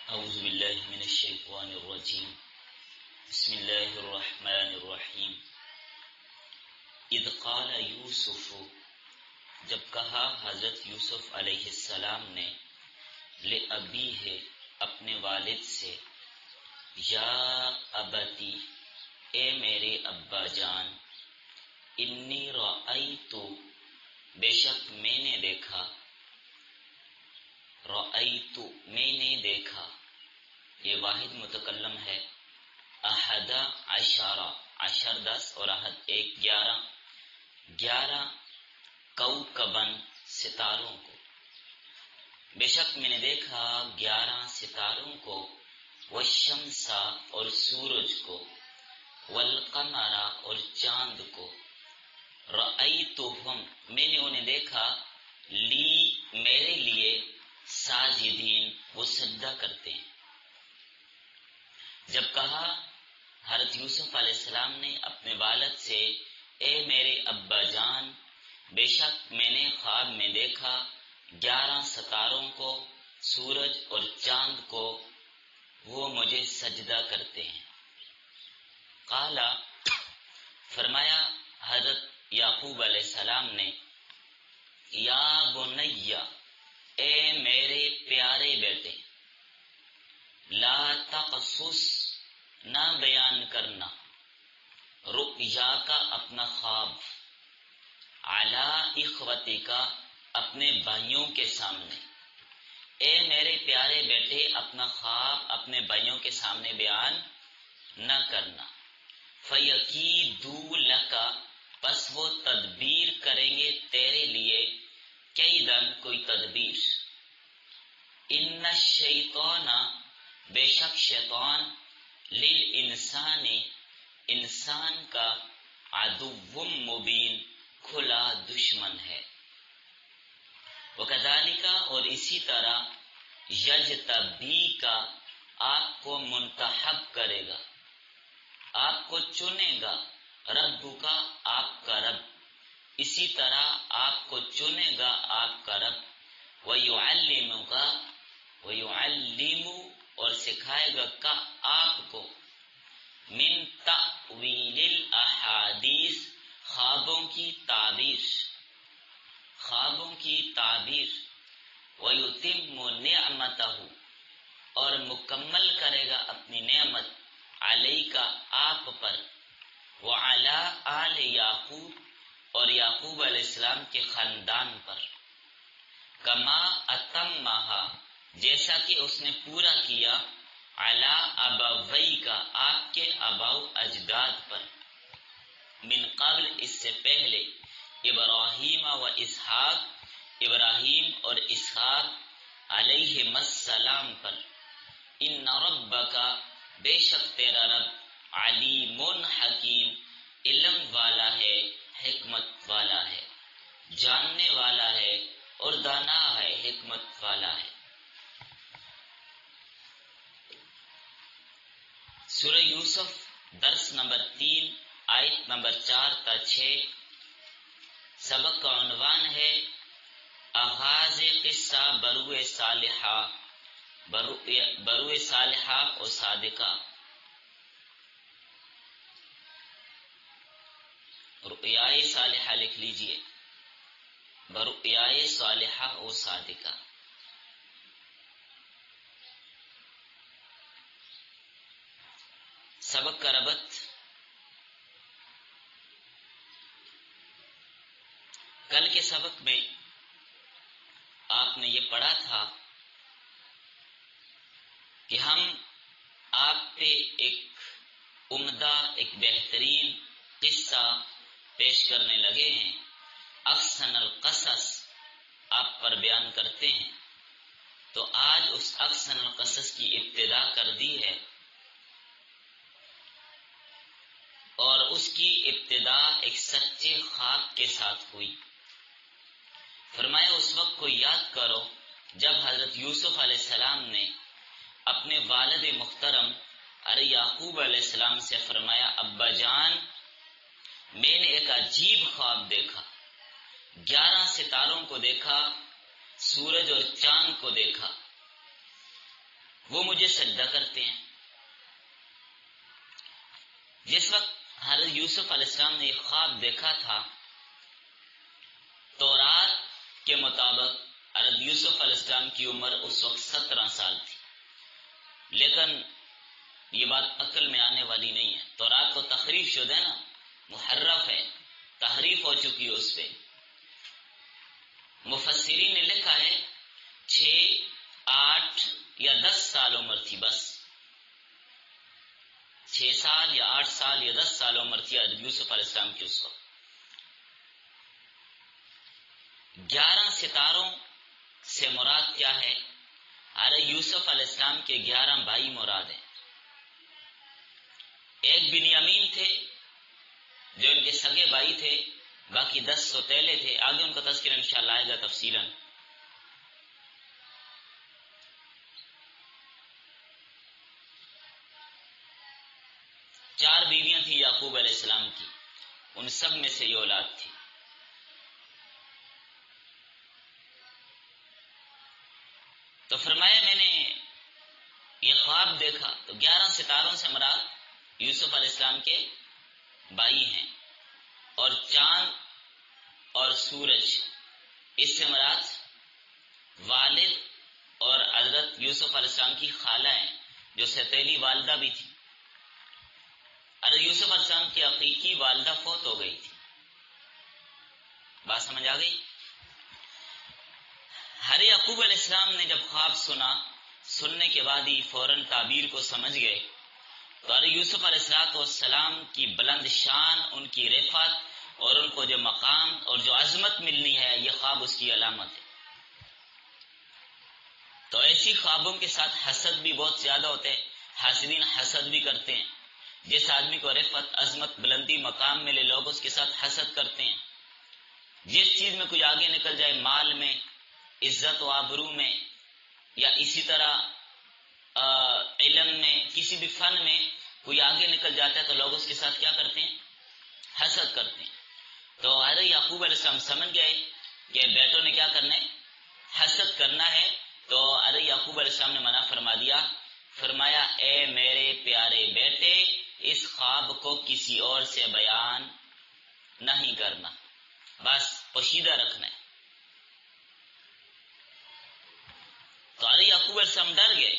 اعوذ باللہ من الشیطان الرجیم بسم اللہ الرحمن الرحیم اذ قال یوسف، جب کہا حضرت یوسف علیہ السلام نے لأبیہ، اپنے والد سے، یا ابتی، اے میرے ابا جان، انی رأیت، بے شک میں نے دیکھا، رأیت میں نے دیکھا، یہ واحد متکلم ہے، احد عشر، عشر 10 اور احد 1 11، 11 کوکبن، ستاروں کو، بے شک میں نے دیکھا 11 ستاروں کو، والشمس، اور سورج کو، والقمر، اور چاند کو، رأیتہم، میں نے انہیں دیکھا، لی، میرے لیے، ساجدین، وہ سجدہ کرتے ہیں۔ جب کہا حضرت یوسف علیہ السلام نے اپنے والد سے، اے میرے ابا جان، بے شک میں نے خواب میں دیکھا 11 ستاروں کو، سورج اور چاند کو، وہ مجھے سجدہ کرتے ہیں۔ قالا، فرمایا حضرت یعقوب علیہ السلام نے، یا بنی، اے میرے پیارے بیٹے، لا تقصص، نہ بیان کرنا، رؤیا کا، اپنا خواب، علی اخوتک، اپنے بھائیوں کے سامنے، اے میرے پیارے بیٹے اپنا خواب اپنے بھائیوں کے سامنے بیان نہ کرنا، فیکیدوا لک، پس وہ تدبیر کریں گے تیرے لیے، کیدن، کوئی تدبیر، ان الشیطان، بے شک شیطان، للانسان، انسان کا، عدو مبین، کھلا دشمن ہے، وکذالک، اور اسی طرح، یجتبیک، آپ کو منتخب کرے گا، آپ کو چنے گا، ربک، آپ کا رب، اسی طرح آپ کو چنے گا آپ کا رب، ویعلمک، ویعلم، اور سکھائے گا کا آپ کو، من تأویل الاحادیث، خوابوں کی تعبیر، خوابوں کی تعبیر، ویتم نعمتہ، اور مکمل کرے گا اپنی نعمت، علیک، آپ پر، وعلی آل یعقوب، اور یعقوب علیہ السلام کے خاندان پر، کما اتمہا، جیسا کہ اس نے پورا کیا، علی ابویک، آپ کے آباؤ اجداد پر، من قبل، اس سے پہلے، ابراہیم و اسحاق، ابراہیم اور اسحاق علیہم السلام پر، ان ربک، بے شک تیرا رب، علیم حکیم، علم والا ہے، حکمت والا ہے، جاننے والا ہے اور دانا ہے، حکمت والا ہے۔ سورہ یوسف، درس نمبر 3، آیت نمبر 4 تا 6۔ سبق کا عنوان ہے آغاز قصہ برو صالحہ، برو صالحہ و صادقہ، رؤیائے صالحہ لکھ لیجئے، برؤیائے صالحہ و صادقہ۔ سبق کا ربط، کل کے سبق میں آپ نے یہ پڑھا تھا کہ ہم آپ پہ ایک عمدہ، ایک بہترین قصہ پیش کرنے لگے ہیں، احسن القصص آپ پر بیان کرتے ہیں، تو آج اس احسن القصص کی ابتدا کر دی ہے، اور اس کی ابتدا ایک سچے خواب کے ساتھ ہوئی۔ فرمایا اس وقت کو یاد کرو جب حضرت یوسف علیہ السلام نے اپنے والد محترم یعقوب علیہ السلام سے فرمایا، ابا جان، میں نے ایک عجیب خواب دیکھا، 11 ستاروں کو دیکھا، سورج اور چاند کو دیکھا، وہ مجھے سجدہ کرتے ہیں۔ جس وقت حضرت یوسف علیہ السلام نے ایک خواب دیکھا تھا، تورات کے مطابق حضرت یوسف علیہ السلام کی عمر اس وقت 17 سال تھی، لیکن یہ بات عقل میں آنے والی نہیں ہے۔ تورات تو تحریف شدہ ہے نا، محرف ہے، تحریف ہو چکی ہے اس پہ۔ مفسرین نے لکھا ہے 6، 8 یا 10 سال عمر تھی، بس 6 سال یا 8 سال یا 10 سال عمر تھی حضرت یوسف علیہ السلام کی اس وقت۔ 11 ستاروں سے مراد کیا ہے؟ حضرت یوسف علیہ السلام کے 11 بھائی مراد ہیں۔ ایک بنیامین تھے جو ان کے سگے بھائی تھے، باقی 10 سوتیلے تھے، آگے ان کا تذکرہ انشاءاللہ آئے گا تفصیلاً۔ چار بیویاں تھیں یعقوب علیہ السلام کی، ان سب میں سے یہ اولاد تھی۔ تو فرمایا میں نے یہ خواب دیکھا، تو 11 ستاروں سے مراد یوسف علیہ السلام کے بھائی ہیں، اور چاند اور سورج اس سے مراد والد اور حضرت یوسف علیہ السلام کی خالہ ہیں جو سوتیلی والدہ بھی تھی۔ حضرت یوسف علیہ السلام کی حقیقی والدہ فوت ہو گئی تھی، بات سمجھ آ گئی؟ حضرت یعقوب علیہ السلام نے جب خواب سننے کے بعد ہی فوراً تعبیر کو سمجھ گئے، تو حضرت یوسف علیہ السلام کی بلند شان، ان کی رفعت اور ان کو جو مقام اور جو عظمت ملنی ہے، یہ خواب اس کی علامت ہے۔ تو ایسی خوابوں کے ساتھ حسد بھی بہت زیادہ ہوتے ہیں، حاسدین حسد بھی کرتے ہیں۔ جس آدمی کو رفعت، عظمت، بلندی، مقام ملے، لوگ اس کے ساتھ حسد کرتے ہیں۔ جس چیز میں کوئی آگے نکل جائے، مال میں، عزت و آبرو میں، یا اسی طرح علم میں، کسی بھی فن میں کوئی آگے نکل جاتا ہے تو لوگ اس کے ساتھ کیا کرتے ہیں؟ حسد کرتے ہیں۔ تو حضرت یعقوب علیہ السلام سمجھ گئے کہ بیٹوں نے کیا کرنا ہے؟ حسد کرنا ہے۔ تو حضرت یعقوب علیہ السلام نے منع فرما دیا، فرمایا اے میرے پیارے بیٹے، اس خواب کو کسی اور سے بیان نہیں کرنا، بس پوشیدہ رکھنا ہے۔ تو حضرت یعقوب علیہ السلام ڈر گئے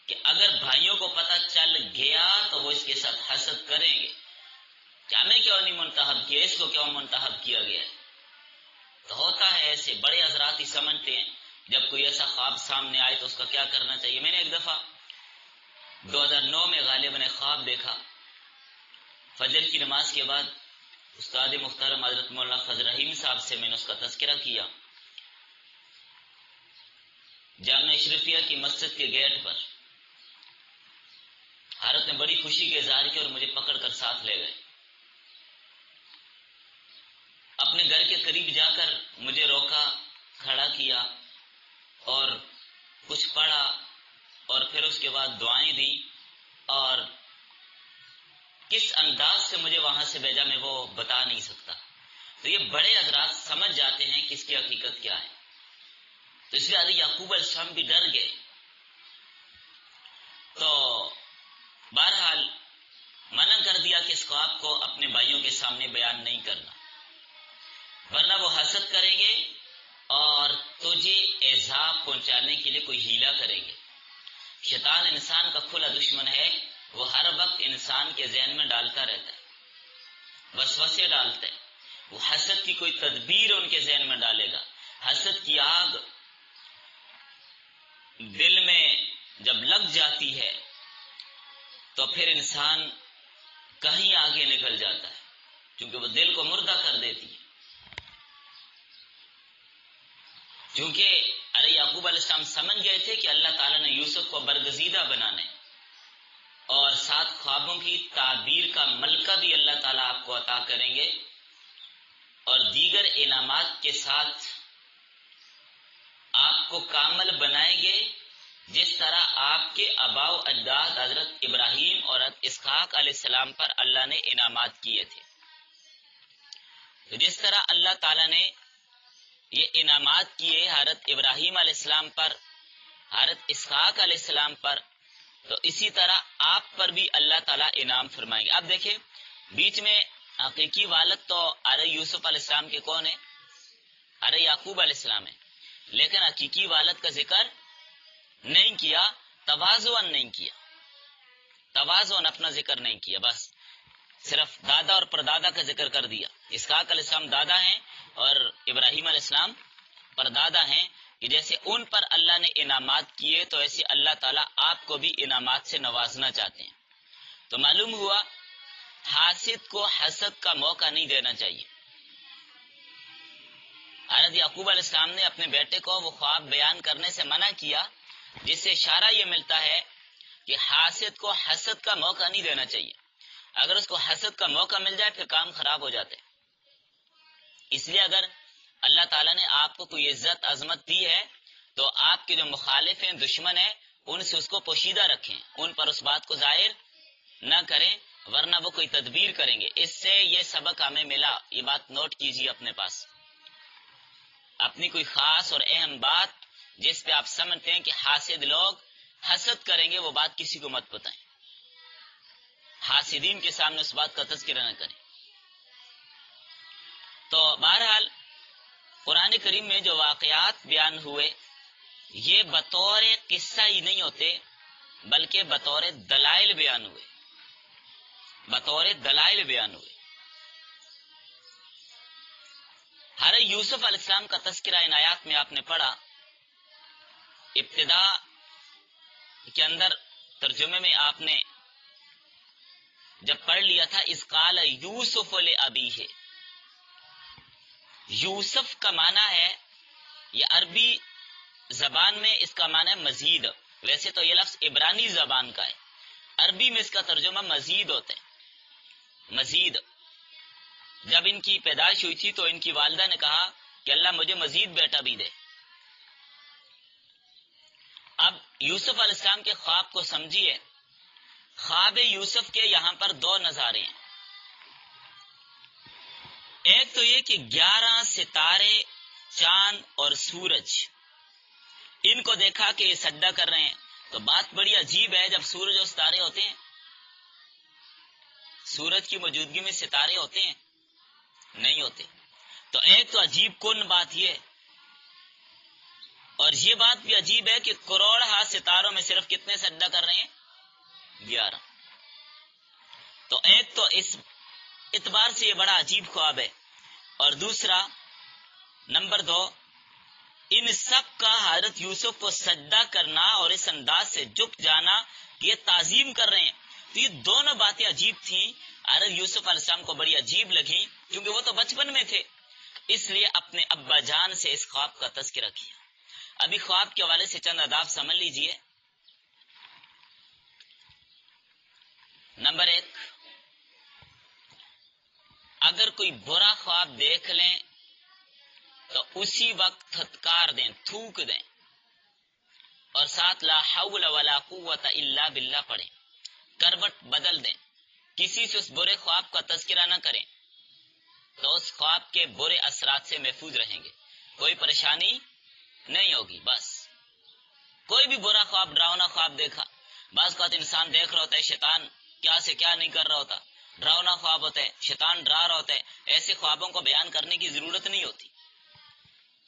کہ اگر بھائیوں کو پتہ چل گیا تو وہ اس کے ساتھ حسد کریں گے کہ ہمیں کیوں نہیں منتخب کیا، اس کو کیوں منتخب کیا گیا۔ تو ہوتا ہے ایسے، بڑے حضرات ہی سمجھتے ہیں جب کوئی ایسا خواب سامنے آئے تو اس کا کیا کرنا چاہیے۔ میں نے ایک دفعہ 2009 میں غالباً خواب دیکھا، فجر کی نماز کے بعد استاد محترم حضرت مولانا فضل رحیم صاحب سے میں نے اس کا تذکرہ کیا۔ جامعہ اشرفیہ کی مسجد کے گیٹ پر حضرت نے بڑی خوشی کے اظہار کی اور مجھے پکڑ کر ساتھ لے گئے۔ اپنے گھر کے قریب جا کر مجھے روکا، کھڑا کیا اور کچھ پڑھا، اور پھر اس کے بعد دعائیں دی، اور کس انداز سے مجھے وہاں سے بھیجا میں وہ بتا نہیں سکتا۔ تو یہ بڑے حضرات سمجھ جاتے ہیں کہ اس کی حقیقت کیا ہے۔ تو اس لیے حضرت یعقوب علیہ السلام بھی ڈر گئے۔ تو بہرحال منع کر دیا کہ اس خواب کو اپنے بھائیوں کے سامنے بیان نہیں کرنا، ورنہ وہ حسد کریں گے اور تجھے ایذا پہنچانے کے لیے کوئی ہیلا کریں گے۔ شیطان انسان کا کھلا دشمن ہے، وہ ہر وقت انسان کے ذہن میں ڈالتا رہتا ہے، وسوسے ڈالتا ہے۔ وہ حسد کی کوئی تدبیر ان کے ذہن میں ڈالے گا۔ حسد کی آگ دل میں جب لگ جاتی ہے تو پھر انسان کہیں آگے نکل جاتا ہے، کیونکہ وہ دل کو مردہ کر دیتی ہے۔ کیونکہ ارے یعقوب علیہ السلام سمجھ گئے تھے کہ اللہ تعالیٰ نے یوسف کو برگزیدہ بنانا ہے، اور ساتھ خوابوں کی تعبیر کا ملکہ بھی اللہ تعالیٰ آپ کو عطا کریں گے، اور دیگر انعامات کے ساتھ آپ کو کامل بنائیں گے، جس طرح آپ کے آباء و اجداد حضرت ابراہیم اور حضرت اسحاق علیہ السلام پر اللہ نے انعامات کیے تھے۔ تو جس طرح اللہ تعالیٰ نے یہ انعامات کیے حضرت ابراہیم علیہ السلام پر حضرت اسحاق علیہ السلام پر، تو اسی طرح آپ پر بھی اللہ تعالیٰ انعام فرمائیں گے۔ اب دیکھیں بیچ میں حقیقی والد تو ارے یوسف علیہ السلام کے کون ہے؟ ارے یعقوب علیہ السلام ہے، لیکن حقیقی والد کا ذکر نہیں کیا، تواضعاً نہیں کیا، تواضعاً اپنا ذکر نہیں کیا، بس صرف دادا اور پردادا کا ذکر کر دیا۔ اسحاق علیہ السلام دادا ہیں اور ابراہیم علیہ السلام پردادا ہیں، کہ جیسے ان پر اللہ نے انعامات کیے تو ایسے اللہ تعالیٰ آپ کو بھی انعامات سے نوازنا چاہتے ہیں۔ تو معلوم ہوا حاسد کو حسد کا موقع نہیں دینا چاہیے۔ حضرت یعقوب علیہ السلام نے اپنے بیٹے کو وہ خواب بیان کرنے سے منع کیا، جس سے اشارہ یہ ملتا ہے کہ حاسد کو حسد کا موقع نہیں دینا چاہیے۔ اگر اس کو حسد کا موقع مل جائے پھر کام خراب ہو جاتے۔ اس لیے اگر اللہ تعالیٰ نے آپ کو کوئی عزت عظمت دی ہے تو آپ کے جو مخالف ہیں، دشمن ہیں، ان سے اس کو پوشیدہ رکھیں، ان پر اس بات کو ظاہر نہ کریں، ورنہ وہ کوئی تدبیر کریں گے۔ اس سے یہ سبق ہمیں ملا، یہ بات نوٹ کیجیے اپنے پاس۔ اپنی کوئی خاص اور اہم بات جس پہ آپ سمجھتے ہیں کہ حاسد لوگ حسد کریں گے، وہ بات کسی کو مت بتائیں، حاسدین کے سامنے اس بات کا تذکرہ نہ کریں۔ تو بہرحال قرآن کریم میں جو واقعات بیان ہوئے یہ بطور قصہ ہی نہیں ہوتے بلکہ بطور دلائل بیان ہوئے، بطور دلائل بیان ہوئے۔ حضرت یوسف علیہ السلام کا تذکرہ ان آیات میں آپ نے پڑھا، ابتدا کے اندر ترجمے میں آپ نے جب پڑھ لیا تھا اذ قال یوسف لابیہ، یوسف کا معنی ہے، یہ عربی زبان میں اس کا معنی ہے مزید، ویسے تو یہ لفظ عبرانی زبان کا ہے، عربی میں اس کا ترجمہ مزید ہوتا ہے، مزید۔ جب ان کی پیدائش ہوئی تھی تو ان کی والدہ نے کہا کہ اللہ مجھے مزید بیٹا بھی دے۔ اب یوسف علیہ السلام کے خواب کو سمجھیے، خواب یوسف کے یہاں پر دو نظارے ہیں۔ ایک تو یہ کہ 11 ستارے، چاند اور سورج، ان کو دیکھا کہ یہ سجدہ کر رہے ہیں، تو بات بڑی عجیب ہے، جب سورج اور ستارے ہوتے ہیں، سورج کی موجودگی میں ستارے ہوتے ہیں؟ نہیں ہوتے۔ تو ایک تو عجیب کن بات یہ، اور یہ بات بھی عجیب ہے کہ کروڑ ستاروں میں صرف کتنے سجدہ کر رہے ہیں؟ 11۔ تو ایک تو اس اعتبار سے یہ بڑا عجیب خواب ہے، اور دوسرا نمبر 2، ان سب کا حضرت یوسف کو سجدہ کرنا اور اس انداز سے جھک جانا، یہ تعظیم کر رہے ہیں، تو یہ دونوں باتیں عجیب تھیں، حضرت یوسف علیہ السلام کو بڑی عجیب لگیں، کیونکہ وہ تو بچپن میں تھے، اس لیے اپنے ابا جان سے اس خواب کا تذکرہ کیا۔ ابھی خواب کے حوالے سے چند آداب سمجھ لیجئے۔ نمبر 1، اگر کوئی برا خواب دیکھ لیں تو اسی وقت پھٹکار دیں، تھوک دیں، اور ساتھ لا حول ولا قوت الا باللہ پڑھیں، کروٹ بدل دیں، کسی سے اس برے خواب کا تذکرہ نہ کریں، تو اس خواب کے برے اثرات سے محفوظ رہیں گے، کوئی پریشانی نہیں ہوگی۔ بس کوئی بھی برا خواب، ڈراؤنا خواب دیکھا، بعض اوقات انسان دیکھ رہا ہوتا ہے شیطان کیا سے کیا نہیں کر رہا ہوتا، ڈراؤنا خواب ہوتا ہے، شیطان ڈرا رہا ہوتا ہے، ایسے خوابوں کو بیان کرنے کی ضرورت نہیں ہوتی۔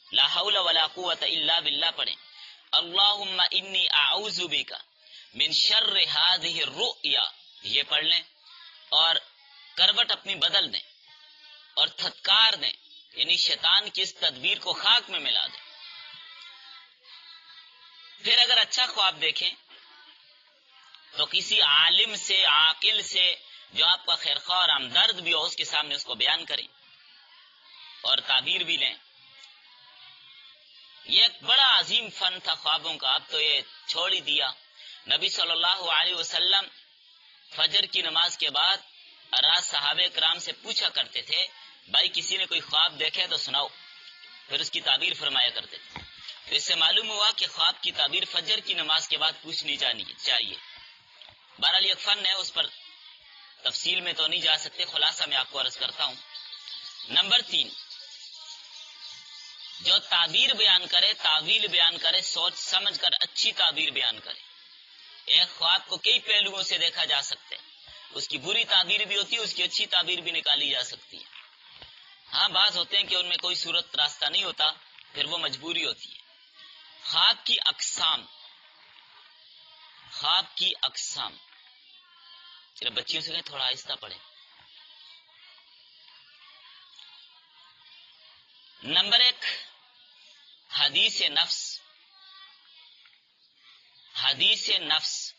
لا حول ولا قوت الا باللہ پڑھیں، اللہم انی اعوذ بک من شر هذه الرؤیا، یہ پڑھ لیں، اور کروٹ اپنی بدل دیں اور تھتکار دیں، یعنی شیطان کی اس تدبیر کو خاک میں ملا دیں۔ پھر اگر اچھا خواب دیکھیں تو کسی عالم سے، عاقل سے، جو آپ کا خیرخواہ اور ہمدرد بھی ہو، اس کے سامنے اس کو بیان کریں اور تعبیر بھی لیں۔ یہ ایک بڑا عظیم فن تھا خوابوں کا، اب تو یہ چھوڑ ہی دیا۔ نبی صلی اللہ علیہ وسلم فجر کی نماز کے بعد رات صحابہ کرام سے پوچھا کرتے تھے، بھائی کسی نے کوئی خواب دیکھے تو سناؤ، پھر اس کی تعبیر فرمایا کرتے تھے۔ تو اس سے معلوم ہوا کہ خواب کی تعبیر فجر کی نماز کے بعد پوچھنی چاہیے۔ بہرحال ایک فن ہے، اس پر تفصیل میں تو نہیں جا سکتے، خلاصہ میں آپ کو عرض کرتا ہوں۔ نمبر 3، جو تعبیر بیان کرے، تعویل بیان کرے، سوچ سمجھ کر اچھی تعبیر بیان کرے۔ ایک خواب کو کئی پہلوؤں سے دیکھا جا سکتا ہے، اس کی بری تعبیر بھی ہوتی ہے، اس کی اچھی تعبیر بھی نکالی جا سکتی ہے۔ ہاں بعض ہوتے ہیں کہ ان میں کوئی صورت راستہ نہیں ہوتا، پھر وہ مجبوری ہوتی ہے۔ خواب کی اقسام، خواب کی اقسام، چلو بچیوں سے کہیں تھوڑا آہستہ پڑھیں۔ نمبر 1، حدیث نفس۔ حدیث نفس،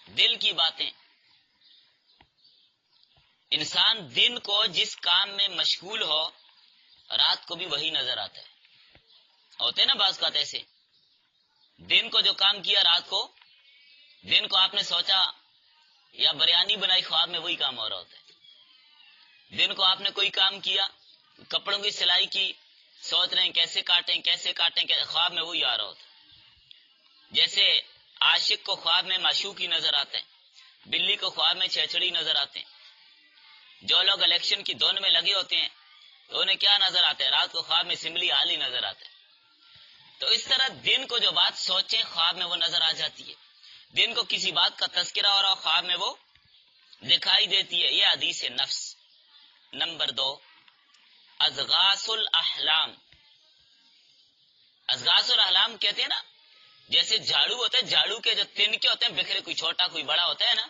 دل کی باتیں۔ انسان دن کو جس کام میں مشغول ہو، رات کو بھی وہی نظر آتا ہے۔ ہوتے نا بعض بات ایسے، دن کو جو کام کیا رات کو، دن کو آپ نے سوچا یا بریانی بنائی، خواب میں وہی کام ہو رہا ہوتا ہے۔ دن کو آپ نے کوئی کام کیا، کپڑوں کی سلائی کی، سوچ رہے ہیں کیسے کاٹیں کیسے کاٹیں، خواب میں وہی آ رہا ہوتا ہے۔ جیسے عاشق کو خواب میں معشوق ہی نظر آتا ہے، بلی کو خواب میں چھیچڑی نظر آتے ہیں۔ جو لوگ الیکشن کی دون میں لگے ہوتے ہیں تو انہیں کیا نظر آتا ہے؟ رات کو خواب میں اسمبلی حال ہی نظر آتا ہے۔ تو اس طرح دن کو جو بات سوچیں خواب میں وہ نظر آ جاتی ہے، دن کو کسی بات کا تذکرہ ہو رہا ہو خواب میں وہ دکھائی دیتی ہے، یہ حدیث نفس۔ نمبر 2، اضغاث الاحلام۔ اضغاث الاحلام کہتے ہیں نا، جیسے جھاڑو ہوتا ہے، جھاڑو کے جو تنکے ہوتے ہیں بکھرے، کوئی چھوٹا کوئی بڑا ہوتا ہے نا،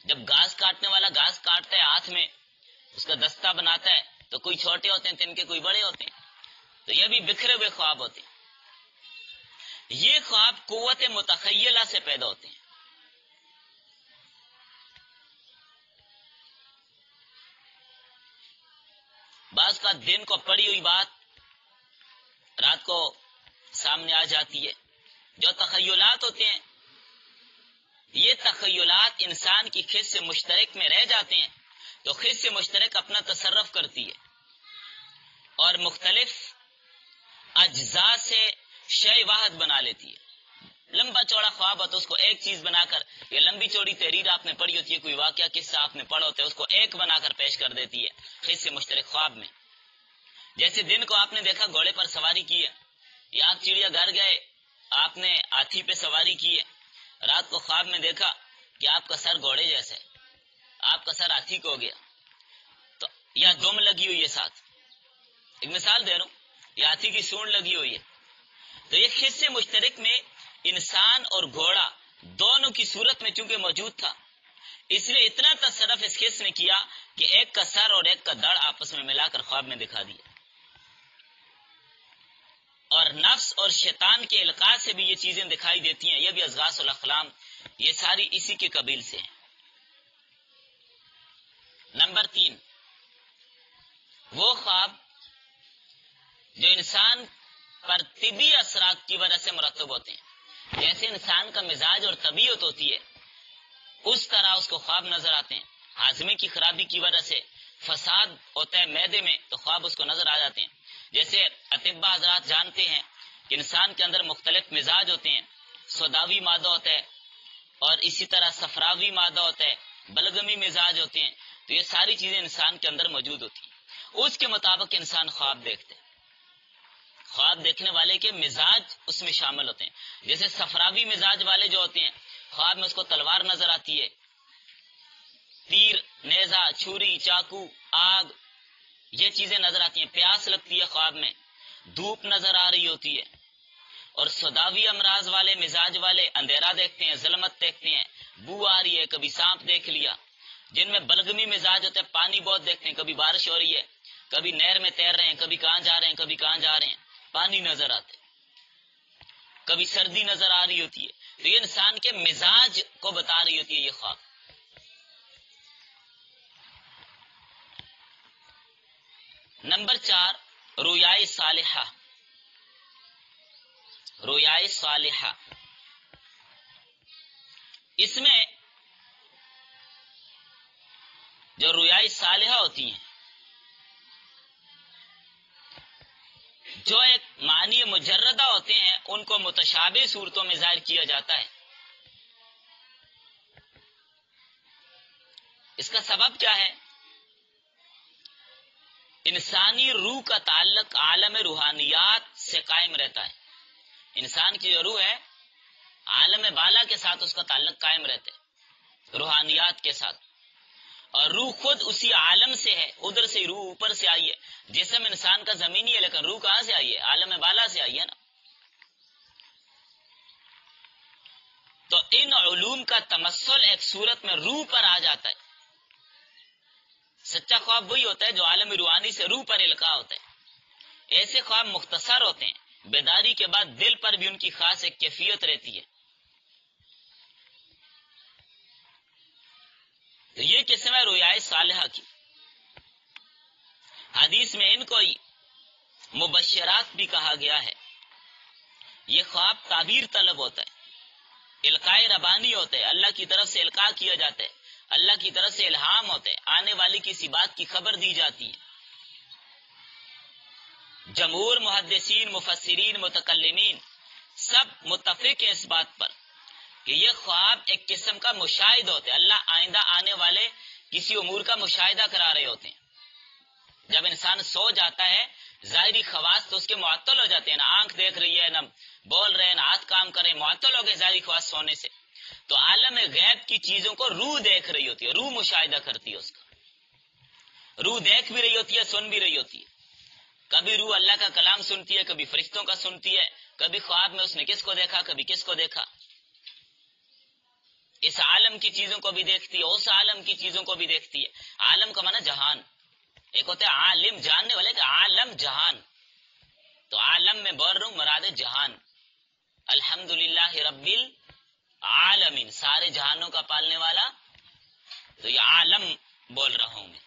جب گھاس کاٹنے والا گھاس کاٹتا ہے ہاتھ میں، اس کا دستہ بناتا ہے، تو کوئی چھوٹے ہوتے ہیں تنکے، کوئی بڑے ہوتے ہیں، تو یہ بھی بکھرے ہوئے خواب ہوتے ہیں۔ یہ خواب قوت متخیلہ سے پیدا ہوتے ہیں۔ بعض کا دن کو پڑی ہوئی بات رات کو سامنے آ جاتی ہے۔ جو تخیلات ہوتے ہیں، یہ تخیلات انسان کی حس مشترک میں رہ جاتے ہیں، تو حس مشترک اپنا تصرف کرتی ہے اور مختلف اجزاء سے شے واحد بنا لیتی ہے۔ لمبا چوڑا خواب ہوتا ہے، اس کو ایک چیز بنا کر، یہ لمبی چوڑی تحریر آپ نے پڑھی ہوتی ہے، کوئی واقعہ قصہ آپ نے پڑھا ہوتا ہے، اس کو ایک بنا کر پیش کر دیتی ہے حس مشترک خواب میں۔ جیسے دن کو آپ نے دیکھا گھوڑے پر سواری کی ہے، یا آپ چڑیا گھر گئے آپ نے ہاتھی پہ سواری کی ہے، رات کو خواب میں دیکھا کہ آپ کا سر گھوڑے جیسا ہے، آپ کا سر ہاتھی کو ہو گیا، تو یا دم لگی ہوئی ہے ساتھ، ایک مثال دے رہا ہوں، یا ہاتھی کی سونڈ لگی ہوئی ہے، تو یہ حص مشترک میں انسان اور گھوڑا دونوں کی صورت میں چونکہ موجود تھا، اس لیے اتنا تصرف اس حص نے کیا کہ ایک کا سر اور ایک کا دڑ آپس میں ملا کر خواب میں دکھا دیا۔ اور نفس اور شیطان کے القاء سے بھی یہ چیزیں دکھائی دیتی ہیں، یہ بھی اضغاث الاحلام، یہ ساری اسی کے قبیل سے ہیں۔ نمبر 3، وہ خواب جو انسان پر طبی اثرات کی وجہ سے مرتب ہوتے ہیں، جیسے انسان کا مزاج اور طبیعت ہوتی ہے اس طرح اس کو خواب نظر آتے ہیں۔ ہاضمے کی خرابی کی وجہ سے فساد ہوتا ہے معدے میں، تو خواب اس کو نظر آ جاتے ہیں۔ جیسے اطباء حضرات جانتے ہیں کہ انسان کے اندر مختلف مزاج ہوتے ہیں، سوداوی مادہ ہوتا ہے اور اسی طرح صفراوی مادہ ہوتا ہے، بلغمی مزاج ہوتے ہیں، تو یہ ساری چیزیں انسان کے اندر موجود ہوتی ہیں، اس کے مطابق انسان خواب دیکھتے ہیں۔ خواب دیکھنے والے کے مزاج اس میں شامل ہوتے ہیں۔ جیسے صفراوی مزاج والے جو ہوتے ہیں، خواب میں اس کو تلوار نظر آتی ہے، تیر، نیزہ، چھری، چاقو، آگ، یہ چیزیں نظر آتی ہیں، پیاس لگتی ہے خواب میں، دھوپ نظر آ رہی ہوتی ہے۔ اور سوداوی امراض والے مزاج والے اندھیرا دیکھتے ہیں، ظلمت دیکھتے ہیں، بو آ رہی ہے، کبھی سانپ دیکھ لیا۔ جن میں بلغمی مزاج ہوتا ہے، پانی بہت دیکھتے ہیں، کبھی بارش ہو رہی ہے، کبھی نہر میں تیر رہے ہیں، کبھی کہاں جا رہے ہیں، کبھی کہاں جا رہے ہیں، پانی نظر آتے، کبھی سردی نظر آ رہی ہوتی ہے، تو یہ انسان کے مزاج کو بتا رہی ہوتی ہے یہ خواب۔ نمبر 4، رویائے صالحہ۔ رویائے صالحہ، اس میں جو رویائے صالحہ ہوتی ہیں، جو ایک معنی مجردہ ہوتے ہیں، ان کو متشابہ صورتوں میں ظاہر کیا جاتا ہے۔ اس کا سبب کیا ہے؟ انسانی روح کا تعلق عالم روحانیات سے قائم رہتا ہے. انسان کی جو روح ہے عالم بالا کے ساتھ اس کا تعلق قائم رہتا ہے، روحانیات کے ساتھ. اور روح خود اسی عالم سے ہے، ادھر سے روح اوپر سے آئی ہے. جسم انسان کا زمینی ہے لیکن روح کہاں سے آئی ہے؟ عالم بالا سے آئی ہے نا. تو ان علوم کا تمثل ایک صورت میں روح پر آ جاتا ہے. سچا خواب وہی ہوتا ہے جو عالم روحانی سے روح پر القاء ہوتا ہے. ایسے خواب مختصر ہوتے ہیں، بیداری کے بعد دل پر بھی ان کی خاص ایک کیفیت رہتی ہے. تو یہ قسم ہے رؤیا صالحہ کی. حدیث میں ان کو مبشرات بھی کہا گیا ہے. یہ خواب تعبیر طلب ہوتا ہے، القاء ربانی ہوتا ہے، اللہ کی طرف سے القاء کیا جاتا ہے، اللہ کی طرف سے الہام ہوتا ہے، آنے والی کسی بات کی خبر دی جاتی ہے. جمہور محدثین، مفسرین، متکلمین سب متفق ہیں اس بات پر کہ یہ خواب ایک قسم کا مشاہد ہوتے ہیں. اللہ آئندہ آنے والے کسی امور کا مشاہدہ کرا رہے ہوتے ہیں. جب انسان سو جاتا ہے ظاہری خواص تو اس کے معطل ہو جاتے ہیں، نہ آنکھ دیکھ رہی ہے، نہ بول رہے ہیں، نہ ہاتھ کام کر رہے ہیں، معطل ہو گئے ظاہری خواص سونے سے. تو عالم غیب کی چیزوں کو روح دیکھ رہی ہوتی ہے، روح مشاہدہ کرتی ہے اس کا. روح دیکھ بھی رہی ہوتی ہے، سن بھی رہی ہوتی ہے. کبھی روح اللہ کا کلام سنتی ہے، کبھی فرشتوں کا سنتی ہے، کبھی خواب میں اس نے کس کو دیکھا، کبھی کس کو دیکھا. اس عالم کی چیزوں کو بھی دیکھتی ہے، اس عالم کی چیزوں کو بھی دیکھتی ہے. عالم کا معنی جہان. ایک ہوتا ہے عالم جاننے والے، کہ عالم جہان. تو عالم میں بول رہا ہوں مراد جہان. الحمدللہ رب العالمین، سارے جہانوں کا پالنے والا. تو یہ عالم بول رہا ہوں میں.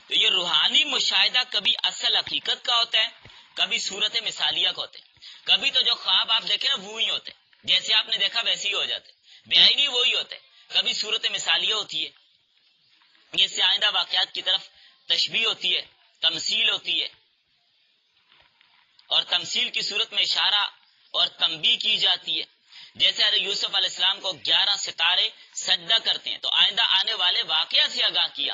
تو یہ روحانی مشاہدہ کبھی اصل حقیقت کا ہوتا ہے، کبھی صورت مثالیہ کا ہوتا ہے. کبھی تو جو خواب آپ دیکھیں نا وہی ہوتے ہیں، جیسے آپ نے دیکھا ویسے ہی ہو جاتے، بعینی وہی ہوتے. کبھی صورت مثالیہ ہوتی ہے، جس سے آئندہ واقعات کی طرف تشبیہ ہوتی ہے، تمثیل ہوتی ہے، اور تمثیل کی صورت میں اشارہ اور تنبیہ کی جاتی ہے. جیسے حضرت یوسف علیہ السلام کو 11 ستارے سجدہ کرتے ہیں تو آئندہ آنے والے واقعہ سے آگاہ کیا.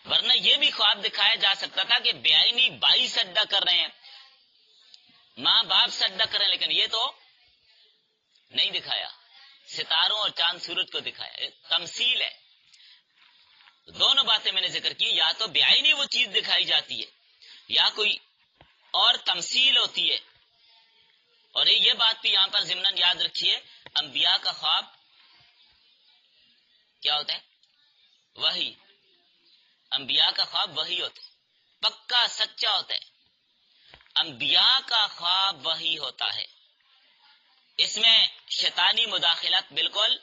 ورنہ یہ بھی خواب دکھایا جا سکتا تھا کہ بیعینی بھائی سجدہ کر رہے ہیں، ماں باپ سجدہ کر رہے ہیں، لیکن یہ تو نہیں دکھایا. ستاروں اور چاند سورج کو دکھایا. تمثیل ہے. دونوں باتیں میں نے ذکر کی، یا تو بیعینی وہ چیز دکھائی جاتی ہے یا کوئی اور تمثیل ہوتی ہے. اور یہ بات بھی یہاں پر ضمناً یاد رکھیے، انبیاء کا خواب کیا ہوتا ہے؟ وحی. انبیاء کا خواب وحی ہوتا ہے، پکا سچا ہوتا ہے. انبیاء کا خواب وحی ہوتا ہے، اس میں شیطانی مداخلت بالکل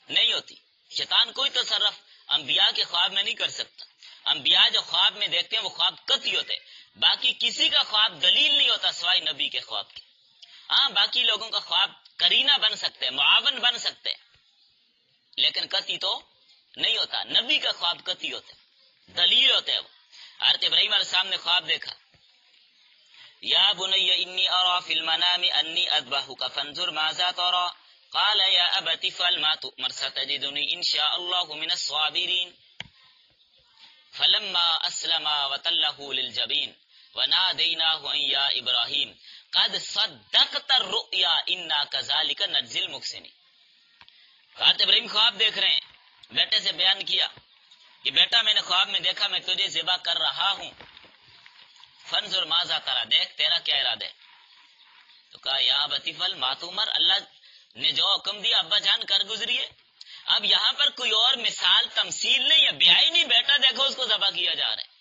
نہیں ہوتی. شیطان کوئی تصرف انبیاء کے خواب میں نہیں کر سکتا. انبیاء جو خواب میں دیکھتے ہیں وہ خواب قطعی ہوتے ہیں. باقی کسی کا خواب دلیل نہیں ہوتا سوائے نبی کے خواب کے. ہاں باقی لوگوں کا خواب قرینہ بن سکتے ہیں، معاون بن سکتے ہیں، لیکن قطعی تو نہیں ہوتا. نبی کا خواب قطعی ہوتا ہے، دلیل ہوتا ہے. وہ حضرت ابراہیم علیہ السلام نے خواب دیکھا، یا بنی انی ارا فی المنام انی اذبحک فانظر ماذا ترى قال یا ابت افعل ما تؤمر ستجدنی ان شاء اللہ من الصابرین. فلما اسلم وتلہ للجبین ونادیناہ ان یا ابراہیم قد صدقت الرؤیا انا کذالک نجزی المحسنین. حضرت ابراہیم خواب دیکھ رہے ہیں، بیٹے سے بیان کیا کہ بیٹا میں نے خواب میں دیکھا میں تجھے ذبح کر رہا ہوں. فانظر ماذا ترى، دیکھ تیرا کیا ارادہ ہے. تو کہا یا ابت افعل ما تؤمر، اللہ نے جو حکم دیا ابا جان کر گزریے. اب یہاں پر کوئی اور مثال تمثیل نہیں ہے، بیعینی بیٹا دیکھو اس کو ذبح کیا جا رہا ہے.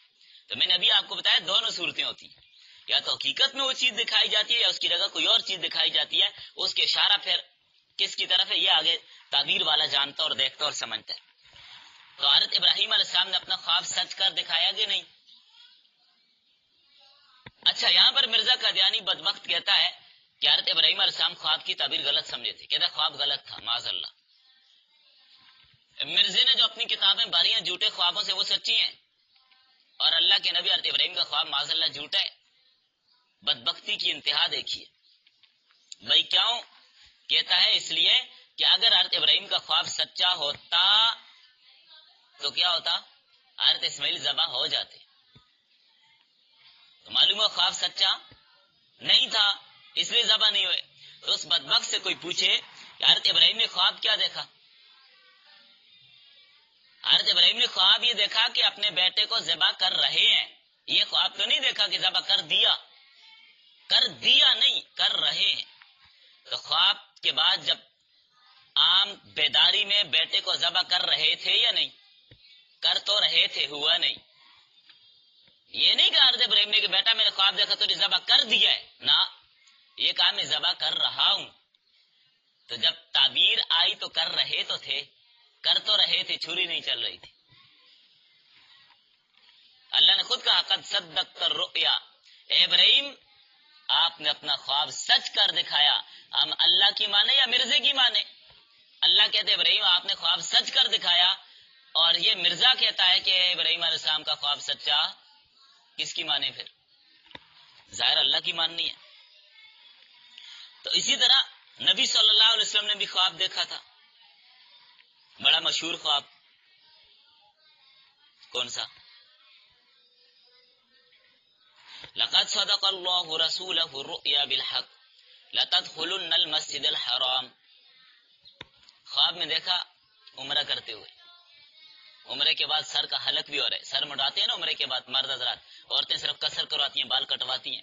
تو میں نے ابھی آپ کو بتایا دونوں صورتیں ہوتی ہیں، یا تو حقیقت میں وہ چیز دکھائی جاتی ہے یا اس کی جگہ کوئی اور چیز دکھائی جاتی ہے. اس کے اشارہ پھر کس کی طرف ہے یہ آگے تعبیر والا جانتا اور دیکھتا اور سمجھتا ہے. تو حضرت ابراہیم علیہ السلام نے اپنا خواب سچ کر دکھایا کہ نہیں؟ اچھا یہاں پر مرزا قادیانی بدبخت کہتا ہے کہ حضرت ابراہیم علیہ السلام خواب کی تعبیر غلط سمجھے تھے، کہتا خواب غلط تھا معاذ اللہ. مرزے نے جو اپنی کتابیں بھری ہیں جھوٹے خوابوں سے وہ سچی ہیں، اور اللہ کے نبی حضرت ابراہیم کا خواب معاذ اللہ جھوٹا ہے. بدبختی کی انتہا دیکھیے بھائی. کیوں کہتا ہے؟ اس لیے کہ اگر حضرت ابراہیم کا خواب سچا ہوتا تو کیا ہوتا؟ حضرت اسماعیل ذبح ہو جاتے. تو معلوم ہوا خواب سچا نہیں تھا، اس لیے ذبح نہیں ہوئے۔ تو اس بدبخت سے کوئی پوچھے کہ حضرت ابراہیم نے خواب کیا دیکھا؟ حضرت ابراہیم نے خواب یہ دیکھا کہ اپنے بیٹے کو ذبح کر رہے ہیں، یہ خواب تو نہیں دیکھا کہ ذبح کر دیا نہیں، کر رہے ہیں۔ تو خواب کے بعد جب عام بیداری میں بیٹے کو ذبح کر رہے تھے یا نہیں؟ کر تو رہے تھے، ہوا نہیں۔ یہ نہیں کہا حضرت ابراہیم نے کہ بیٹا میں نے خواب دیکھا تو نے ذبح کر دیا ہے، نہ، یہ کہا میں ذبح کر رہا ہوں۔ تو جب تعبیر آئی تو کر رہے تو تھے، کر تو رہے تھے، چھری نہیں چل رہی تھی۔ اللہ نے خود کہا قد صدقت الرؤیا، اے ابراہیم آپ نے اپنا خواب سچ کر دکھایا۔ ہم اللہ کی مانے یا مرزے کی مانے؟ اللہ کہتے ابراہیم آپ نے خواب سچ کر دکھایا، اور یہ مرزا کہتا ہے کہ ابراہیم علیہ السلام کا خواب سچا، کس کی مانے پھر؟ ظاہر اللہ کی ماننی ہے۔ تو اسی طرح نبی صلی اللہ علیہ وسلم نے بھی خواب دیکھا تھا، بڑا مشہور خواب، کون سا؟ لقد صدق اللہ رسولہ الرؤیا بالحق لتدخلن المسجد الحرام۔ خواب میں دیکھا عمرہ کرتے ہوئے، عمرے کے بعد سر کا حلق بھی ہو رہا ہے، سر مڈاتے ہیں نا عمرے کے بعد مرد حضرات، عورتیں صرف قصر کرواتی ہیں، بال کٹواتی ہیں۔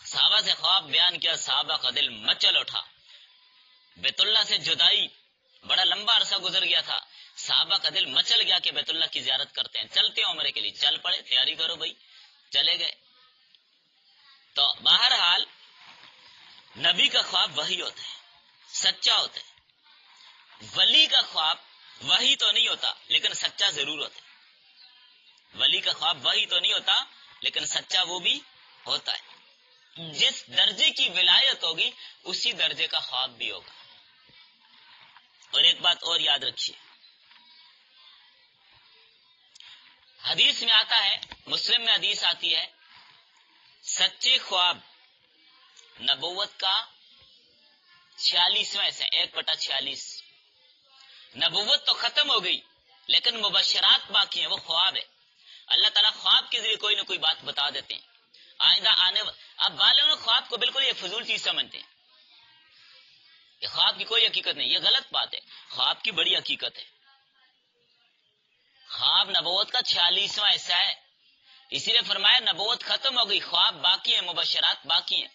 صحابہ سے خواب بیان کیا، صحابہ کا دل مچل اٹھا۔ بیت اللہ سے جدائی، بڑا لمبا عرصہ گزر گیا تھا، صحابہ کا دل مچل گیا کہ بیت اللہ کی زیارت کرتے ہیں، چلتے ہیں عمرے کے لیے، چل پڑے، تیاری کرو بھائی، چلے گئے۔ تو بہرحال نبی کا خواب وحی ہوتا ہے، سچا ہوتا ہے۔ ولی کا خواب وحی تو نہیں ہوتا لیکن سچا ضرور ہوتا ہے۔ ولی کا خواب وحی تو نہیں ہوتا لیکن سچا وہ بھی ہوتا ہے۔ جس درجے کی ولایت ہوگی اسی درجے کا خواب بھی ہوگا۔ اور ایک بات اور یاد رکھیے، حدیث میں آتا ہے، مسلم میں حدیث آتی ہے، سچے خواب نبوت کا 46واں حصہ، 1/46۔ نبوت تو ختم ہو گئی لیکن مبشرات باقی ہیں، وہ خواب ہے۔ اللہ تعالیٰ خواب کے ذریعے کوئی نہ کوئی بات بتا دیتے ہیں، آئندہ آنے اب بالوں خواب کو بالکل یہ فضول چیز سمجھتے ہیں کہ خواب کی کوئی حقیقت نہیں، یہ غلط بات ہے، خواب کی بڑی حقیقت ہے۔ خواب نبوت کا 46واں حصہ ہے، اسی لیے فرمایا نبوت ختم ہو گئی، خواب باقی ہیں، مبشرات باقی ہیں۔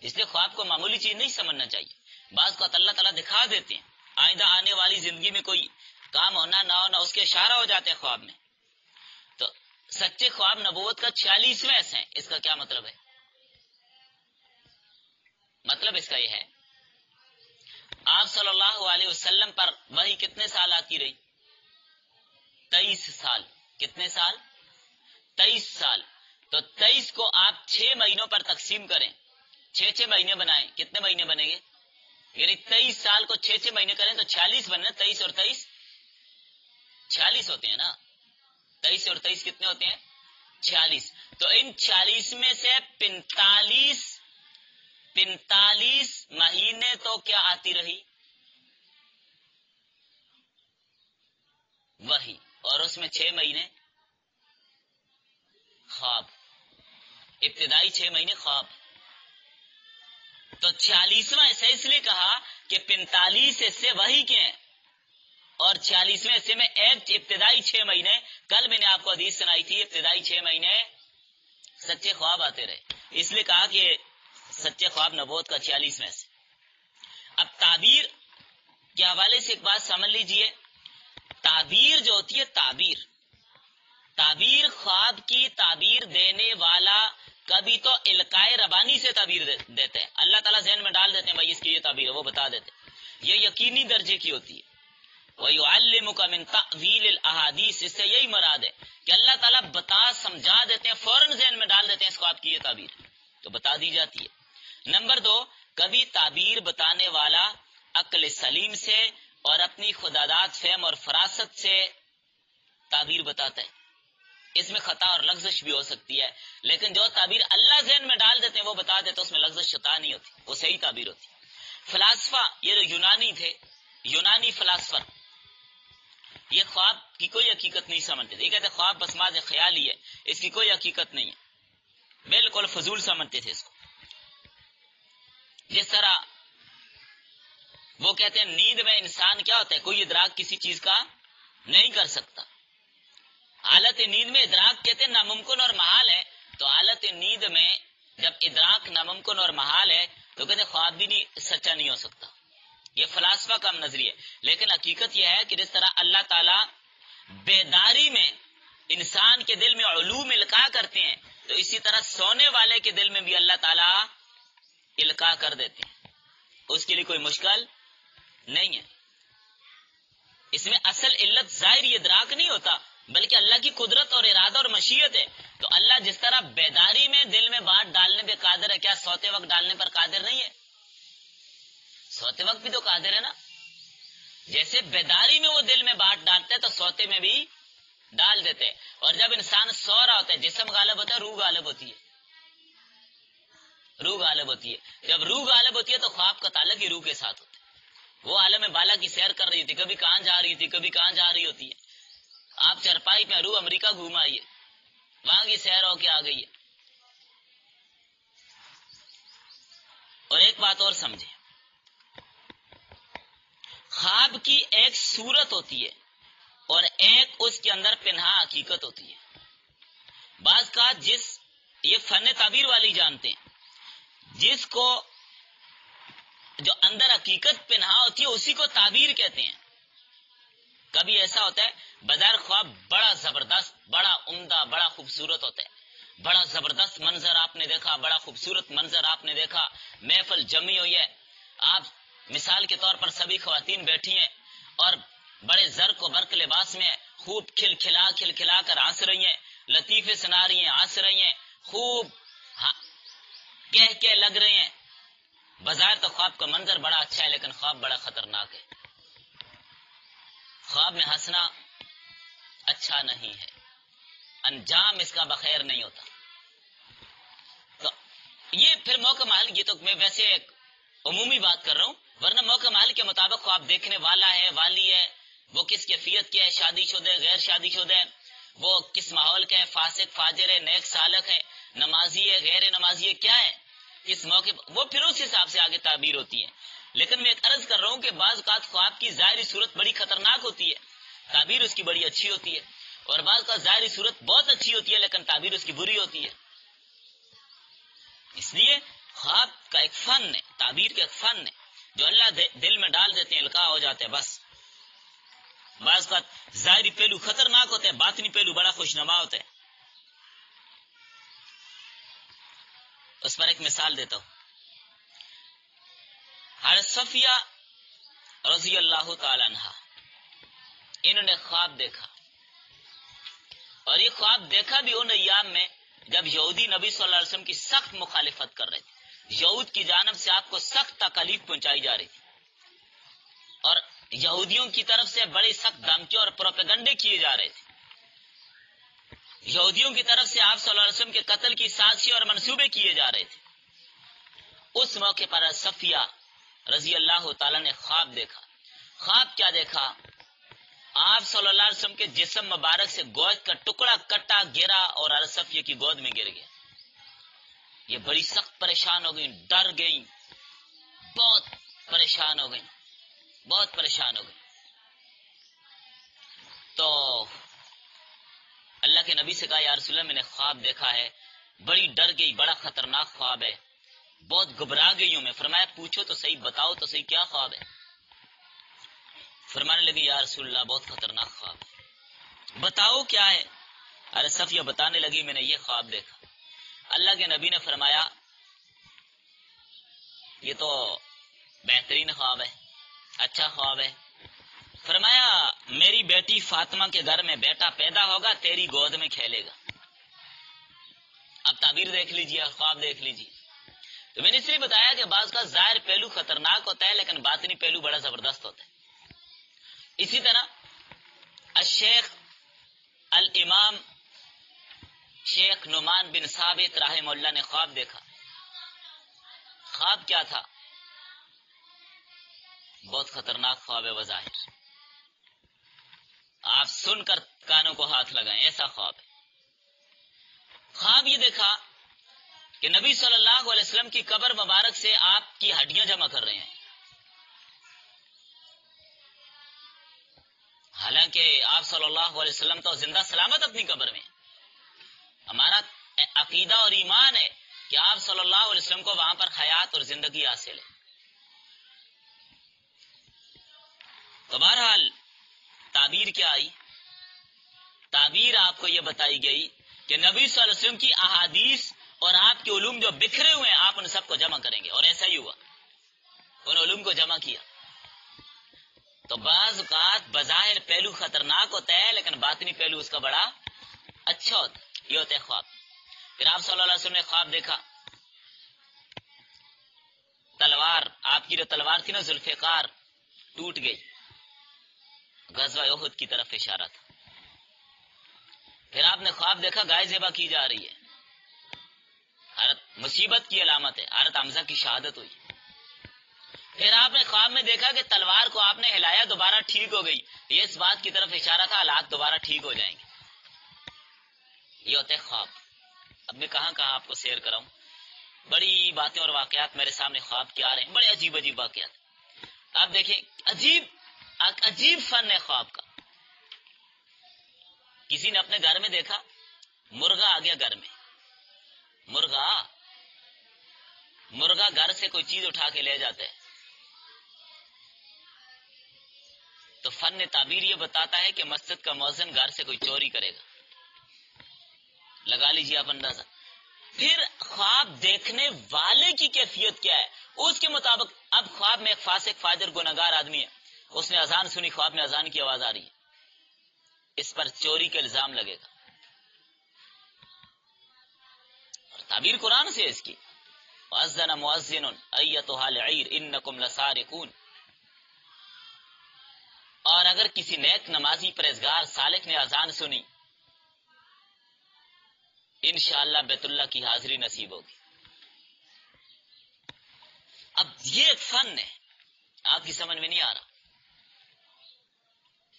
اس لیے خواب کو معمولی چیز نہیں سمجھنا چاہیے، بعض کو اللہ تعالیٰ دکھا دیتے ہیں، آئندہ آنے والی زندگی میں کوئی کام ہونا نہ ہونا اس کے اشارہ ہو جاتے ہیں خواب میں۔ تو سچے خواب نبوت کا 46واں حصہ ہے، اس کا کیا مطلب ہے؟ مطلب اس کا یہ ہے، آپ صلی اللہ علیہ وسلم پر وحی کتنے سال آتی رہی؟ 23 سال۔ کتنے سال؟ 23 سال۔ تو 23 کو آپ 6 مہینوں پر تقسیم کریں، 6 مہینے بنائیں، کتنے مہینے بنے گے؟ یعنی 23 سال کو 6 مہینے کریں تو 46 بنے، 23 اور 23 46 ہوتے ہیں نا، 23 اور 23 کتنے ہوتے ہیں؟ 46۔ تو ان 46 میں سے 45 مہینے تو کیا آتی رہی؟ وحی، اور اس میں 6 مہینے خواب، ابتدائی 6 مہینے خواب۔ تو 46واں حصہ اس لیے کہا کہ 45 حصے وحی کے ہیں اور 46ویں حصے میں ایک ابتدائی 6 مہینے، کل میں نے آپ کو حدیث سنائی تھی، ابتدائی 6 مہینے سچے خواب آتے رہے، اس لیے کہا کہ سچے خواب نبوت کا 46واں حصہ۔ اب تعبیر کے حوالے سے ایک بات سمجھ لیجئے، تعبیر جو ہوتی ہے، تعبیر خواب کی تعبیر دینے والا کبھی تو القائے ربانی سے تعبیر دیتے ہیں، اللہ تعالیٰ ذہن میں ڈال دیتے ہیں بھائی اس کی یہ تعبیر ہے، وہ بتا دیتے ہیں، یہ یقینی درجے کی ہوتی ہے۔ وَيُعَلِّمُكَ مِن تَأْوِيلِ الْأَحَادِيثِ، اس سے یہی مراد ہے کہ اللہ تعالیٰ بتا سمجھا دیتے ہیں، فوراً ذہن میں ڈال دیتے ہیں اس خواب کی یہ تعبیر، تو بتا دی جاتی ہے۔ نمبر 2، کبھی تعبیر بتانے والا عقل سلیم سے اور اپنی خداداد فہم اور فراست سے تعبیر بتاتا ہے، اس میں خطا اور لغزش بھی ہو سکتی ہے، لیکن جو تعبیر اللہ ذہن میں ڈال دیتے ہیں وہ بتا دیتے ہیں، اس میں لغزش خطا نہیں ہوتی، وہ صحیح تعبیر ہوتی۔ فلاسفہ، یہ جو یونانی تھے، یونانی فلاسفر، یہ خواب کی کوئی حقیقت نہیں سمجھتے تھے، یہ کہتے خواب بس محض خیال ہی ہے، اس کی کوئی حقیقت نہیں ہے۔ بالکل فضول سمجھتے تھے اس کو. جس طرح وہ کہتے ہیں نیند میں انسان کیا ہوتا ہے، کوئی ادراک کسی چیز کا نہیں کر سکتا. حالت نیند میں ادراک کہتے ہیں ناممکن اور محال ہے. تو حالت نیند میں جب ادراک ناممکن اور محال ہے تو کہتے ہیں خواب بھی نہیں سچا نہیں ہو سکتا. یہ فلاسفہ کا نظریہ ہے. لیکن حقیقت یہ ہے کہ جس طرح اللہ تعالیٰ بیداری میں انسان کے دل میں علوم القاء کرتے ہیں، تو اسی طرح سونے والے کے دل میں بھی اللہ تعالیٰ القاء کر دیتے ہیں. اس کے لیے کوئی مشکل نہیں ہے. اس میں اصل علت ظاہری ادراک نہیں ہوتا، بلکہ اللہ کی قدرت اور ارادہ اور مشیت ہے. تو اللہ جس طرح بیداری میں دل میں بات ڈالنے پہ قادر ہے، کیا سوتے وقت ڈالنے پر قادر نہیں ہے؟ سوتے وقت بھی تو قادر ہے نا. جیسے بیداری میں وہ دل میں بات ڈالتے تو سوتے میں بھی ڈال دیتے. اور جب انسان سو رہا ہوتا ہے جسم غالب ہوتا ہے، روح غالب ہوتی ہے. روح غالب ہوتی ہے. جب روح غالب ہوتی ہے تو خواب کا تعلق ہی روح کے ساتھ ہوتا ہے. وہ عالم بالا کی سیر کر رہی تھی، کبھی کہاں جا رہی تھی، کبھی کہاں جا رہی ہوتی ہے. آپ چرپائی پہ روح امریکہ گھوم آئیے، وہاں کی سیر ہو کے آ گئی ہے. اور ایک بات اور سمجھیں، خواب کی ایک صورت ہوتی ہے اور ایک اس کے اندر پنہا حقیقت ہوتی ہے. بعض کا یہ فن تعبیر والی جانتے ہیں، جس کو جو اندر حقیقت پنہا ہوتی ہے اسی کو تعبیر کہتے ہیں. کبھی ایسا ہوتا ہے بظاہر خواب بڑا زبردست، بڑا عمدہ، بڑا خوبصورت ہوتا ہے. بڑا زبردست منظر آپ نے دیکھا، بڑا خوبصورت منظر آپ نے دیکھا، محفل جمی ہوئی ہے. آپ مثال کے طور پر سبھی خواتین بیٹھی ہیں اور بڑے زرق و برق لباس میں خوب کھل کھلا کر ہنس رہی ہیں، لطیفے سنا رہی ہیں، ہنس رہی ہیں، خوب کہہ لگ رہے ہیں. بظاہر تو خواب کا منظر بڑا اچھا ہے، لیکن خواب بڑا خطرناک ہے. خواب میں ہنسنا اچھا نہیں ہے، انجام اس کا بخیر نہیں ہوتا. تو یہ پھر موقع محل، یہ تو میں ویسے ایک عمومی بات کر رہا ہوں، ورنہ موقع محل کے مطابق خواب دیکھنے والا ہے، والی ہے، وہ کس کیفیت کے ہے، شادی شدہ ہے، غیر شادی شدہ ہے، وہ کس ماحول کا ہے، فاسق فاجر ہے، نیک سالک ہے، نمازی ہے، غیر نمازی ہے، کیا ہے کس موقع پر، وہ پھر اس حساب سے آگے تعبیر ہوتی ہے. لیکن میں ایک عرض کر رہا ہوں کہ بعض اوقات خواب کی ظاہری صورت بڑی خطرناک ہوتی ہے، تعبیر اس کی بڑی اچھی ہوتی ہے، اور بعض اوقات ظاہری صورت بہت اچھی ہوتی ہے لیکن تعبیر اس کی بری ہوتی ہے. اس لیے خواب کا ایک فن ہے، تعبیر کا ایک فن ہے، جو اللہ دل میں ڈال دیتے ہیں القاء ہو جاتے ہیں بس. بعض اوقات ظاہری پہلو خطرناک ہوتے ہیں، باطنی پہلو بڑا خوشنما ہوتا ہے. اس پر ایک مثال دیتا ہوں. حضرت صفیہ رضی اللہ تعالی عنہ، انہوں نے خواب دیکھا، اور یہ خواب دیکھا بھی ان ایام میں جب یہودی نبی صلی اللہ علیہ وسلم کی سخت مخالفت کر رہے تھے. یہود کی جانب سے آپ کو سخت تکالیف پہنچائی جا رہی تھی، اور یہودیوں کی طرف سے بڑی سخت دھمکیاں اور پروپیگنڈے کیے جا رہے تھے. یہودیوں کی طرف سے آپ صلی اللہ علیہ وسلم کے قتل کی سازشیں اور منصوبے کیے جا رہے تھے. اس موقع پر صفیہ رضی اللہ تعالیٰ نے خواب دیکھا. خواب کیا دیکھا؟ آپ صلی اللہ علیہ وسلم کے جسم مبارک سے گوشت کا ٹکڑا کٹا گرا اور حضرت صفیہ کی گود میں گر گیا. یہ بڑی سخت پریشان ہو گئی، ڈر گئی، بہت پریشان ہو گئی، بہت پریشان ہو گئی. تو اللہ کے نبی سے کہا یا رسول اللہ میں نے خواب دیکھا ہے، بڑی ڈر گئی، بڑا خطرناک خواب ہے، بہت گھبرا گئی ہوں میں. فرمایا پوچھو تو صحیح، بتاؤ تو صحیح کیا خواب ہے. فرمانے لگی یا رسول اللہ بہت خطرناک خواب ہے، بتاؤ کیا ہے. ارے صفیہ بتانے لگی میں نے یہ خواب دیکھا. اللہ کے نبی نے فرمایا یہ تو بہترین خواب ہے، اچھا خواب ہے. فرمایا میری بیٹی فاطمہ کے گھر میں بیٹا پیدا ہوگا، تیری گود میں کھیلے گا. اب تعبیر دیکھ لیجیے اور خواب دیکھ لیجیے. تو میں نے اس لیے بتایا کہ بعض کا ظاہر پہلو خطرناک ہوتا ہے لیکن باطنی پہلو بڑا زبردست ہوتا ہے. اسی طرح الشیخ الامام شیخ نعمان بن ثابت رحمہ اللہ نے خواب دیکھا. خواب کیا تھا؟ بہت خطرناک خواب ہے بظاہر، آپ سن کر کانوں کو ہاتھ لگائیں، ایسا خواب ہے. خواب یہ دیکھا کہ نبی صلی اللہ علیہ وسلم کی قبر مبارک سے آپ کی ہڈیاں جمع کر رہے ہیں، حالانکہ آپ صلی اللہ علیہ وسلم تو زندہ سلامت اپنی قبر میں. ہمارا عقیدہ اور ایمان ہے کہ آپ صلی اللہ علیہ وسلم کو وہاں پر حیات اور زندگی حاصل ہے. تو بہرحال تعبیر کیا آئی؟ تعبیر آپ کو یہ بتائی گئی کہ نبی صلی اللہ علیہ وسلم کی احادیث اور آپ کے علوم جو بکھرے ہوئے ہیں آپ ان سب کو جمع کریں گے، اور ایسا ہی ہوا، ان علوم کو جمع کیا. تو بعض اوقات بظاہر پہلو خطرناک ہوتا ہے لیکن باطنی پہلو اس کا بڑا اچھا ہوتا ہے. یہ ہوتا ہے خواب. پھر آپ صلی اللہ علیہ وسلم نے خواب دیکھا، تلوار، آپ کی جو تلوار تھی نا ذوالفقار، ٹوٹ گئی. غزوہ احد کی طرف اشارہ تھا. پھر آپ نے خواب دیکھا گائے ذبح کی جا رہی ہے، حضرت مصیبت کی علامت ہے، حضرت حمزہ کی شہادت ہوئی. پھر آپ نے خواب میں دیکھا کہ تلوار کو آپ نے ہلایا، دوبارہ ٹھیک ہو گئی. یہ اس بات کی طرف اشارہ تھا حالات دوبارہ ٹھیک ہو جائیں گے. یہ ہوتے خواب. اب میں کہاں آپ کو سیر کراؤں، بڑی باتیں اور واقعات میرے سامنے خواب کے آ رہے ہیں، بڑے عجیب عجیب واقعات. آپ دیکھیں عجیب فن ہے خواب کا. کسی نے اپنے گھر میں دیکھا مرغا آ گیا گھر میں، مرغا گھر سے کوئی چیز اٹھا کے لے جاتا ہے. تو فن تعبیر یہ بتاتا ہے کہ مسجد کا مؤذن گھر سے کوئی چوری کرے گا. لگا لیجیے آپ اندازہ. پھر خواب دیکھنے والے کی کیفیت کیا ہے اس کے مطابق. اب خواب میں ایک فاسق فاجر گنہگار آدمی ہے، اس نے اذان سنی، خواب میں اذان کی آواز آ رہی ہے، اس پر چوری کا الزام لگے گا. اور تعبیر قرآن سے اس کی، وَأَذَّنَ مُؤَذِّنٌ أَيَّتُهَا الْعِيرُ إِنَّكُمْ لَسَارِقُونَ. اور اگر کسی نیک نمازی پرہیزگار سالک نے اذان سنی، انشاءاللہ بیت اللہ کی حاضری نصیب ہوگی. اب یہ ایک فن ہے، آپ کی سمجھ میں نہیں آ رہا.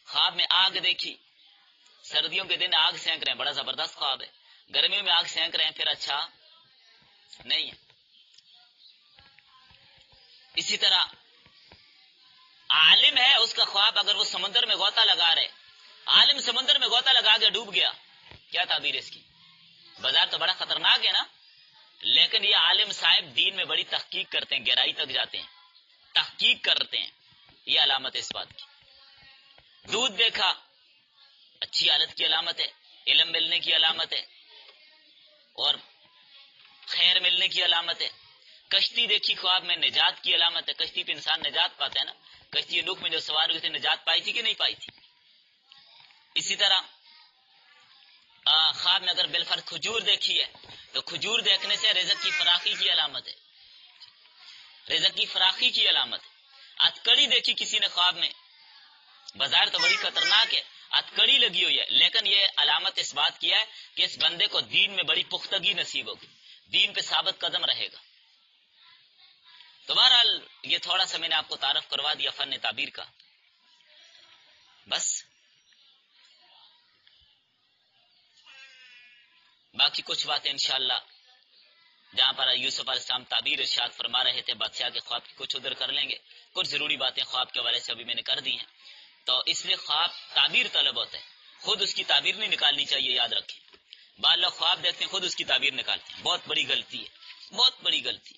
خواب میں آگ دیکھی، سردیوں کے دن آگ سینک رہے ہیں، بڑا زبردست خواب ہے. گرمیوں میں آگ سینک رہے ہیں، پھر اچھا نہیں ہے. اسی طرح عالم ہے، اس کا خواب اگر وہ سمندر میں غوطہ لگا رہے، عالم سمندر میں غوطہ لگا کے ڈوب گیا، کیا تعبیر اس کی؟ بازار تو بڑا خطرناک ہے نا، لیکن یہ عالم صاحب دین میں بڑی تحقیق کرتے ہیں، گہرائی تک جاتے ہیں، تحقیق کرتے ہیں. یہ علامت ہے اس بات کی. دودھ دیکھا، اچھی حالت کی علامت ہے، علم ملنے کی علامت ہے اور خیر ملنے کی علامت ہے. کشتی دیکھی خواب میں، نجات کی علامت ہے. کشتی پہ انسان نجات پاتا ہے نا، کشتی نوح میں جو سوار ہوئے تھے نجات پائی تھی کہ نہیں پائی تھی. اسی طرح خواب میں اگر بالفرض کھجور دیکھی ہے تو کھجور دیکھنے سے رزق کی فراخی کی علامت ہے، رزق کی فراخی کی علامت ہے. ہتکڑی دیکھی کسی نے خواب میں، بازار تو بڑی خطرناک ہے، ہتکڑی لگی ہوئی ہے، لیکن یہ علامت اس بات کی ہے کہ اس بندے کو دین میں بڑی پختگی نصیب ہوگی، دین پہ ثابت قدم رہے گا. تو بہرحال یہ تھوڑا سا میں نے آپ کو تعارف کروا دیا فن تعبیر کا. بس باقی کچھ باتیں انشاءاللہ جہاں پر یوسف علیہ السلام تعبیر ارشاد فرما رہے تھے بادشاہ کے خواب کی، کچھ ادھر کر لیں گے. کچھ ضروری باتیں خواب کے حوالے سے ابھی میں نے کر دی ہیں. تو اس لیے خواب تعبیر طلب ہوتا ہے، خود اس کی تعبیر نہیں نکالنی چاہیے، یاد رکھیں. بعض لوگ خواب دیکھتے ہیں خود اس کی تعبیر نکالتے ہیں، بہت بڑی غلطی ہے، بہت بڑی غلطی.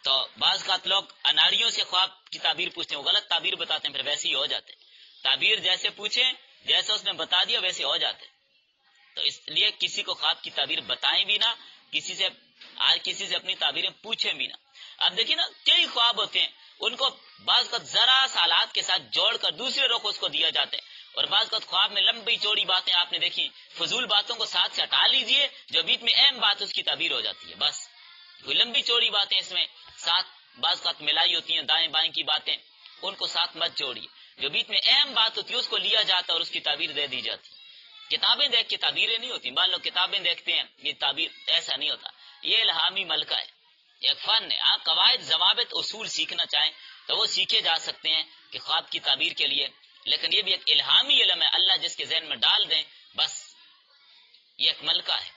تو بعض کا لوگ اناڑیوں سے خواب کی تعبیر پوچھتے ہیں، وہ غلط تعبیر بتاتے ہیں، پھر ویسے ہی ہو جاتے. تعبیر جیسے پوچھیں، جیسے اس نے بتا دیا ویسے ہو جاتے. تو اس لیے کسی کو خواب کی تعبیر بتائیں بھی نہ، کسی سے اپنی تعبیریں پوچھیں بھی نہ. اب دیکھیں نا کئی خواب ہوتے ہیں، ان کو بعض کا ذرا سالات کے ساتھ جوڑ کر دوسرے رخ اس کو دیا جاتا ہے، اور بعض کا خواب میں لمبی چوڑی باتیں آپ نے دیکھی، فضول باتوں کو ساتھ سے ہٹا لیجئے، جو بیچ میں اہم بات اس کی تعبیر ہو جاتی ہے. بس کوئی لمبی چوڑی باتیں اس میں ساتھ بعض کا ملائی ہوتی ہیں، دائیں بائیں کی باتیں، ان کو ساتھ مت جوڑیے. جو بیچ میں اہم بات ہوتی ہے اس کو لیا جاتا ہے اور اس کی تعبیر دے دی جاتی. کتابیں دیکھ کے تعبیریں نہیں ہوتی. مان لو کتابیں دیکھتے ہیں، یہ تعبیر ایسا نہیں ہوتا، یہ الہامی ملکہ ہے، ایک فن ہے. آپ قواعد ضوابط اصول سیکھنا چاہیں تو وہ سیکھے جا سکتے ہیں کہ خواب کی تعبیر کے لیے، لیکن یہ بھی ایک الہامی علم ہے، اللہ جس کے ذہن میں ڈال دیں بس یہ ایک ملکہ ہے،